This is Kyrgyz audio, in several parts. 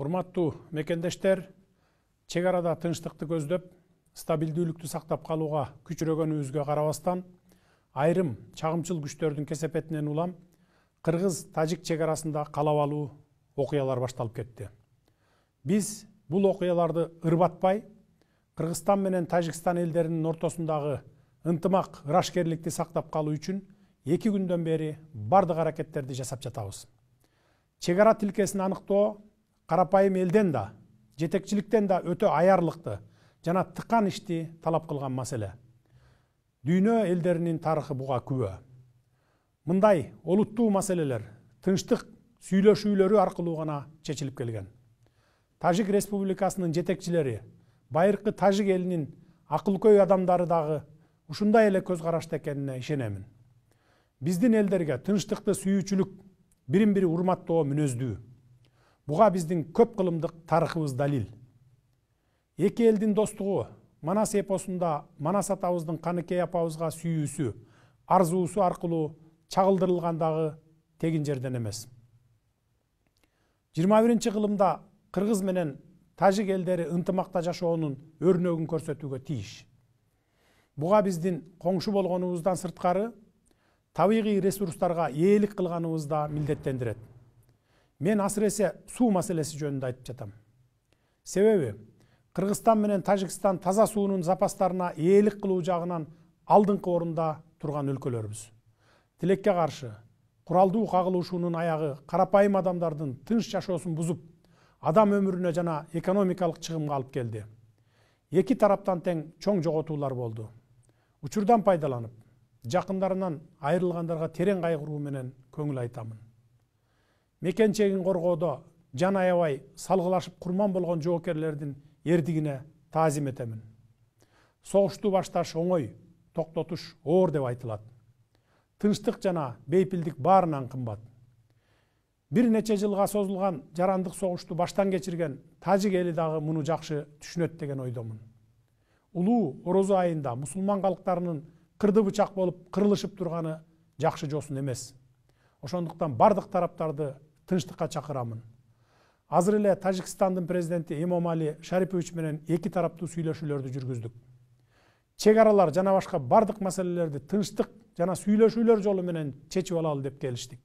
Урматтуу мекендештер, чек арада тынчтыкты көздөп, стабилдүүлүктү сактап калууга күчүрөгөнүбүзгө карабастан, айрым чагымчыл күчтөрдүн кесепетинен улам кыргыз-тажик чек арасында калабалуу окуялар башталып кетти. Биз бул окуяларды ырбатпай, Кыргызстан менен Тажикстан элдеринин ортосундагы ынтымак, ырашкерликти сактап калуу үчүн 2 күндөн бери бардык аракеттерди жасап жатабыз. Чек ара тилкесин аныктоо карапайым элден да, жетекчиликтен да өтө аярлыкты жана тыкан ишти талап кылган маселе. Дүйнө элдеринин тарыхы буга күбө. Мындай олуттуу маселелер тынчтык сүйлөшүүлөрү аркылуу гана чечилип келген. Тажик Республикасынын жетекчилери, байыркы тажик элинин акылкөй адамдары дагы ушундай эле көз карашта экенине ишенемин. Биздин элдерге тынчтыкты сүйүүчүлүк, бирин-бири урматтоо мүнөздүү. Буга биздин көп кылымдык тарыхыбыз далил. Эки элдин достугу Манас эпосунда Манас атабыздын Каныкей апабызга сүйүүсү, арзуусу аркылуу чагылдырылгандагы тегин жерден эмес. 21-кылымда Кыргыз менен Тажик элдери ынтымакта жашоонун өрнөгүн көрсөтүүгө тийиш. Буга биздин коңшу болгонубуздан сырткары табигый ресурстарга ээлик кылганыбыз да милдеттендирет. Мен асыресе суу маселеси жөнүндө айтып жатам. Себеби Кыргызстан менен Тажикстан таза суунун запастарына ээлик кылуу жагынан алдыңкы орунда турган өлкөлөрбүз. Тилекке каршы куралдуу кагылышуунун аягы карапайым адамдардын тынч жашоосун бузуп, адам өмүрүнө жана экономикалык чыгымга алып келди. Эки тараптан тең чоң жоготуулар болду. Учурдан пайдаланып, жакындарынан айрылгандарга терең кайгыруу менен көңүл айтамын. Мекенчегин коргоодо жан аябай салгылашып курман болгон жоокерлердин эрдигине таазим этемин. Согушту башташ оңой, токтотуш оор деп айтылат. Тынчтык жана бейпилдик баарынан кымбат. Бир нече жылга созулган жарандык согушту баштан кечирген тажик эли дагы муну жакшы түшүнөт деген ойдомун. Улуу Орозо айында мусулман калктарынын кырды бычак болуп кырылышып турганы жакшы жосун эмес. Ошондуктан бардык тараптарды тынчтыкка чакырамын. Азыр эле Тажикстандын президенти Эмомали Шарипович менен эки тараптуу сүйлөшүүлөрдү жүргүздүк. Чек аралар жана башка бардык маселелерди тынчтык жана сүйлөшүүлөр жолу менен чечип алалы деп келиштик.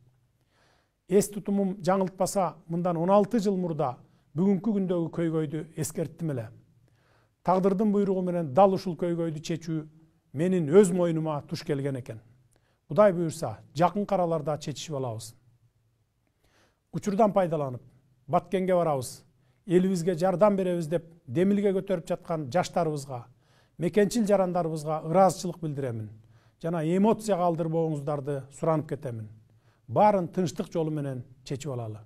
Эс тутумум жаңылтпаса, мындан 16 жыл мурда бүгүнкү күндөгү көйгөйдү эскерттим эле. Тагдырдын буйругу менен дал ушул көйгөйдү чечүү менин өз мойнума туш келген экен. Кудай буйрса, жакын араларда чечишип алабыз. Учурдан пайдаланып, Баткенге барабыз, элибизге жардам беребиз деп демилге көтөрүп жаткан жаштарыбызга, мекенчил жарандарыбызга ыраазычылык билдиремин. Жана эмоцияга алдырбооңуздарды суранып кетемин. Баарын тынчтык жолу менен чечип алалы.